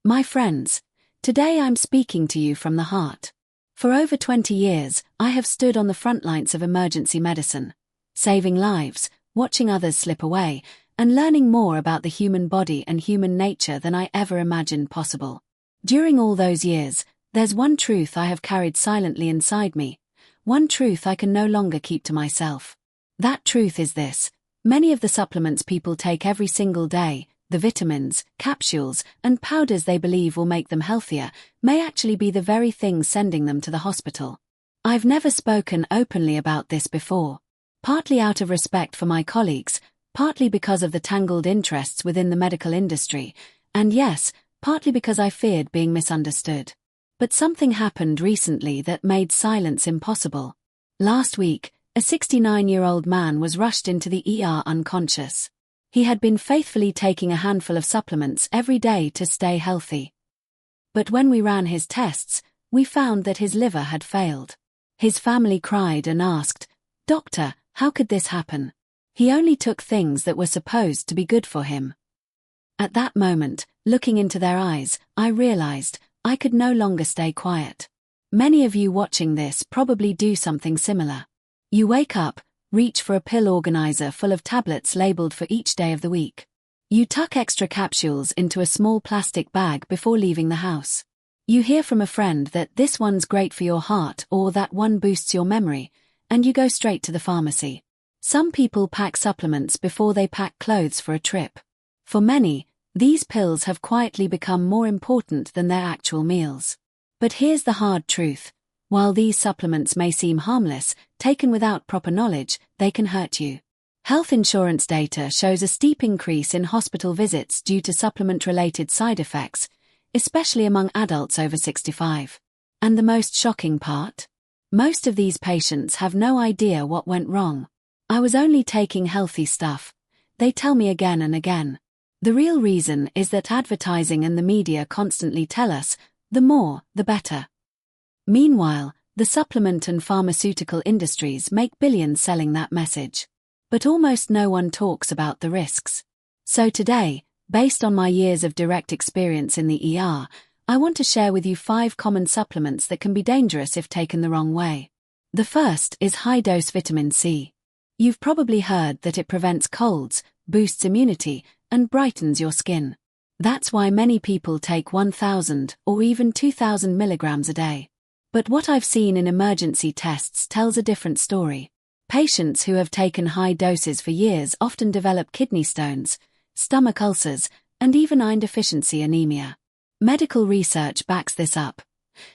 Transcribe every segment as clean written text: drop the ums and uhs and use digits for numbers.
My friends, today I'm speaking to you from the heart. For over 20 years, I have stood on the front lines of emergency medicine, saving lives, watching others slip away, and learning more about the human body and human nature than I ever imagined possible. During all those years, there's one truth I have carried silently inside me, one truth I can no longer keep to myself. That truth is this: many of the supplements people take every single day, the vitamins, capsules, and powders they believe will make them healthier, may actually be the very thing sending them to the hospital. I've never spoken openly about this before, partly out of respect for my colleagues, partly because of the tangled interests within the medical industry, and yes, partly because I feared being misunderstood. But something happened recently that made silence impossible. Last week, a 69-year-old man was rushed into the ER unconscious. He had been faithfully taking a handful of supplements every day to stay healthy. But when we ran his tests, we found that his liver had failed. His family cried and asked, "Doctor, how could this happen? He only took things that were supposed to be good for him." At that moment, looking into their eyes, I realized I could no longer stay quiet. Many of you watching this probably do something similar. You wake up, reach for a pill organizer full of tablets labeled for each day of the week. You tuck extra capsules into a small plastic bag before leaving the house. You hear from a friend that this one's great for your heart or that one boosts your memory, and you go straight to the pharmacy. Some people pack supplements before they pack clothes for a trip. For many, these pills have quietly become more important than their actual meals. But here's the hard truth. While these supplements may seem harmless, taken without proper knowledge, they can hurt you. Health insurance data shows a steep increase in hospital visits due to supplement-related side effects, especially among adults over 65. And the most shocking part? Most of these patients have no idea what went wrong. "I was only taking healthy stuff," they tell me again and again. The real reason is that advertising and the media constantly tell us, the more, the better. Meanwhile, the supplement and pharmaceutical industries make billions selling that message. But almost no one talks about the risks. So today, based on my years of direct experience in the ER, I want to share with you 5 common supplements that can be dangerous if taken the wrong way. The first is high-dose vitamin C. You've probably heard that it prevents colds, boosts immunity, and brightens your skin. That's why many people take 1,000 or even 2,000 milligrams a day. But what I've seen in emergency tests tells a different story. Patients who have taken high doses for years often develop kidney stones, stomach ulcers, and even iron deficiency anemia. Medical research backs this up.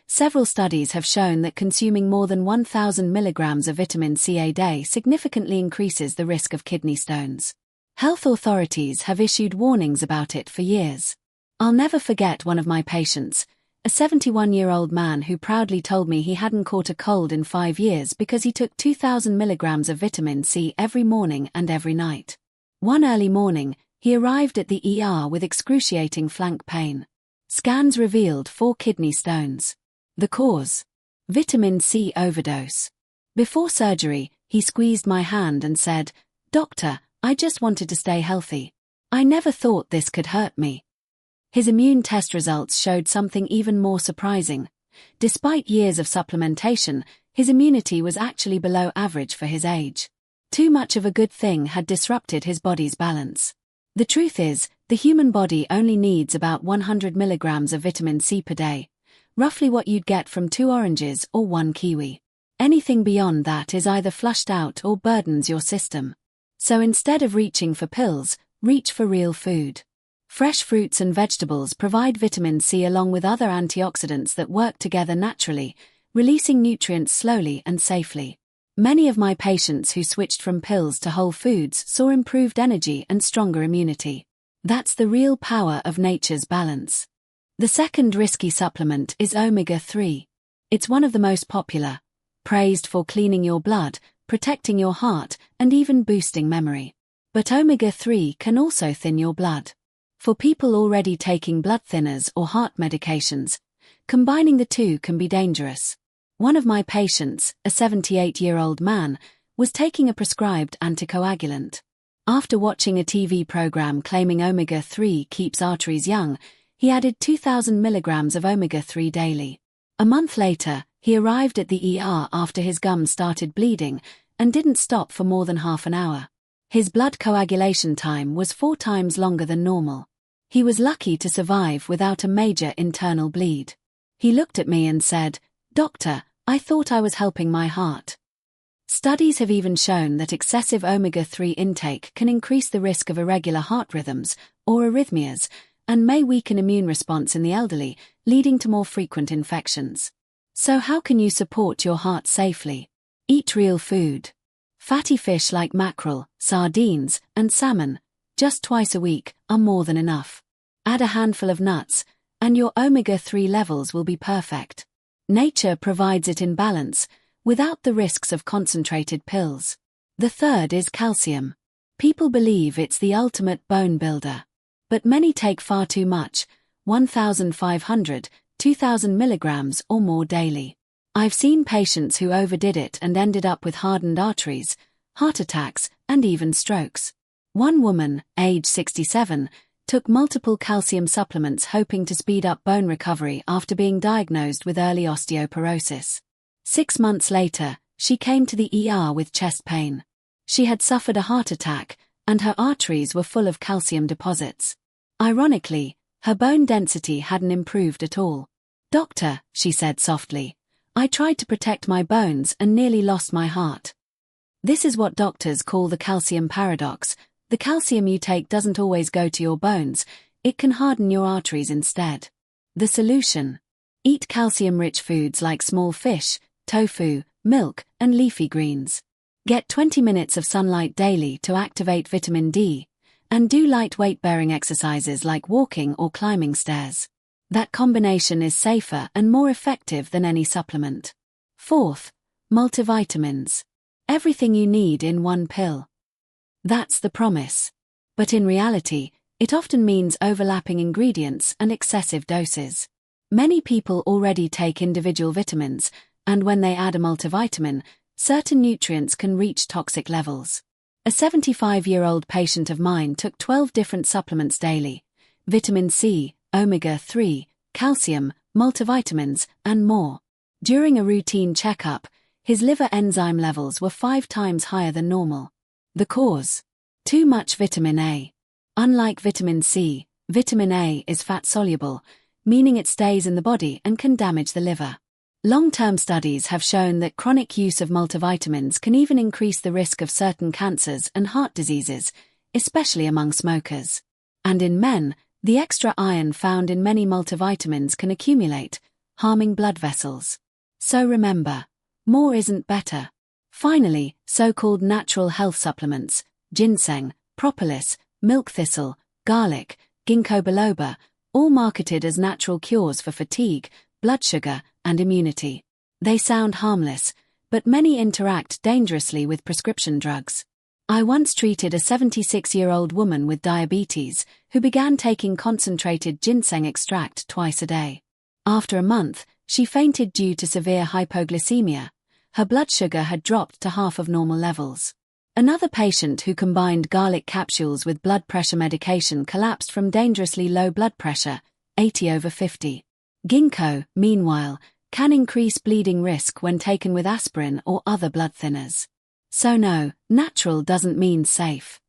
Several studies have shown that consuming more than 1,000 milligrams of vitamin C a day significantly increases the risk of kidney stones. Health authorities have issued warnings about it for years. I'll never forget one of my patients, a 71-year-old man who proudly told me he hadn't caught a cold in 5 years because he took 2,000 milligrams of vitamin C every morning and every night. One early morning, he arrived at the ER with excruciating flank pain. Scans revealed 4 kidney stones. The cause? Vitamin C overdose. Before surgery, he squeezed my hand and said, "Doctor, I just wanted to stay healthy. I never thought this could hurt me." His immune test results showed something even more surprising. Despite years of supplementation, his immunity was actually below average for his age. Too much of a good thing had disrupted his body's balance. The truth is, the human body only needs about 100 milligrams of vitamin C per day, roughly what you'd get from 2 oranges or 1 kiwi. Anything beyond that is either flushed out or burdens your system. So instead of reaching for pills, reach for real food. Fresh fruits and vegetables provide vitamin C along with other antioxidants that work together naturally, releasing nutrients slowly and safely. Many of my patients who switched from pills to whole foods saw improved energy and stronger immunity. That's the real power of nature's balance. The second risky supplement is omega-3. It's one of the most popular, praised for cleaning your blood, protecting your heart, and even boosting memory. But omega-3 can also thin your blood. For people already taking blood thinners or heart medications, combining the two can be dangerous. One of my patients, a 78-year-old man, was taking a prescribed anticoagulant. After watching a TV program claiming omega-3 keeps arteries young, He added 2,000 milligrams of omega-3 daily. A month later, he arrived at the ER after his gums started bleeding and didn't stop for more than half an hour. His blood coagulation time was 4 times longer than normal. He was lucky to survive without a major internal bleed. He looked at me and said, "Doctor, I thought I was helping my heart." Studies have even shown that excessive omega-3 intake can increase the risk of irregular heart rhythms, or arrhythmias, and may weaken immune response in the elderly, leading to more frequent infections. So how can you support your heart safely? Eat real food. Fatty fish like mackerel, sardines, and salmon, just twice a week, are more than enough. Add a handful of nuts, and your omega-3 levels will be perfect. Nature provides it in balance, without the risks of concentrated pills. The third is calcium. People believe it's the ultimate bone builder. But many take far too much, 1,500, 2,000 milligrams or more daily. I've seen patients who overdid it and ended up with hardened arteries, heart attacks, and even strokes. One woman, age 67, took multiple calcium supplements hoping to speed up bone recovery after being diagnosed with early osteoporosis. 6 months later, she came to the ER with chest pain. She had suffered a heart attack, and her arteries were full of calcium deposits. Ironically, her bone density hadn't improved at all. "Doctor," she said softly, "I tried to protect my bones and nearly lost my heart." This is what doctors call the calcium paradox. The calcium you take doesn't always go to your bones, it can harden your arteries instead. The solution? Eat calcium-rich foods like small fish, tofu, milk, and leafy greens. Get 20 minutes of sunlight daily to activate vitamin D, and do light weight-bearing exercises like walking or climbing stairs. That combination is safer and more effective than any supplement. Fourth, multivitamins. Everything you need in one pill. That's the promise. But in reality, it often means overlapping ingredients and excessive doses. Many people already take individual vitamins, and when they add a multivitamin, certain nutrients can reach toxic levels. A 75-year-old patient of mine took 12 different supplements daily: vitamin C, omega-3, calcium, multivitamins, and more. During a routine checkup, his liver enzyme levels were 5 times higher than normal. The cause? Too much vitamin A. Unlike vitamin C, vitamin A is fat-soluble, meaning it stays in the body and can damage the liver. Long-term studies have shown that chronic use of multivitamins can even increase the risk of certain cancers and heart diseases, especially among smokers. And in men, the extra iron found in many multivitamins can accumulate, harming blood vessels. So remember, more isn't better. Finally, so-called natural health supplements, ginseng, propolis, milk thistle, garlic, ginkgo biloba, all marketed as natural cures for fatigue, blood sugar, and immunity. They sound harmless, but many interact dangerously with prescription drugs. I once treated a 76-year-old woman with diabetes who began taking concentrated ginseng extract twice a day. After a month, she fainted due to severe hypoglycemia. Her blood sugar had dropped to half of normal levels. Another patient who combined garlic capsules with blood pressure medication collapsed from dangerously low blood pressure, 80/50. Ginkgo, meanwhile, can increase bleeding risk when taken with aspirin or other blood thinners. So no, natural doesn't mean safe.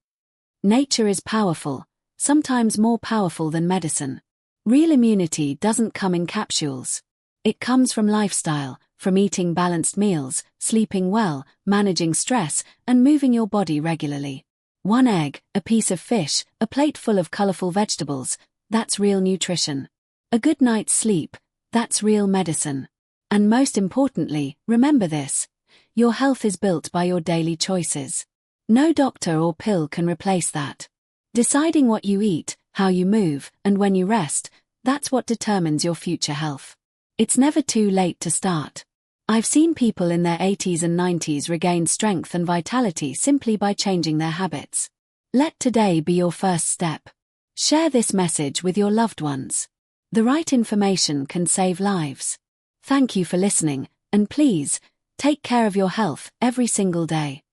Nature is powerful, sometimes more powerful than medicine. Real immunity doesn't come in capsules. It comes from lifestyle, from eating balanced meals, sleeping well, managing stress, and moving your body regularly. One egg, a piece of fish, a plate full of colorful vegetables, that's real nutrition. A good night's sleep, that's real medicine. And most importantly, remember this: your health is built by your daily choices. No doctor or pill can replace that. Deciding what you eat, how you move, and when you rest, that's what determines your future health. It's never too late to start. I've seen people in their 80s and 90s regain strength and vitality simply by changing their habits. Let today be your first step. Share this message with your loved ones. The right information can save lives. Thank you for listening, and please, take care of your health every single day.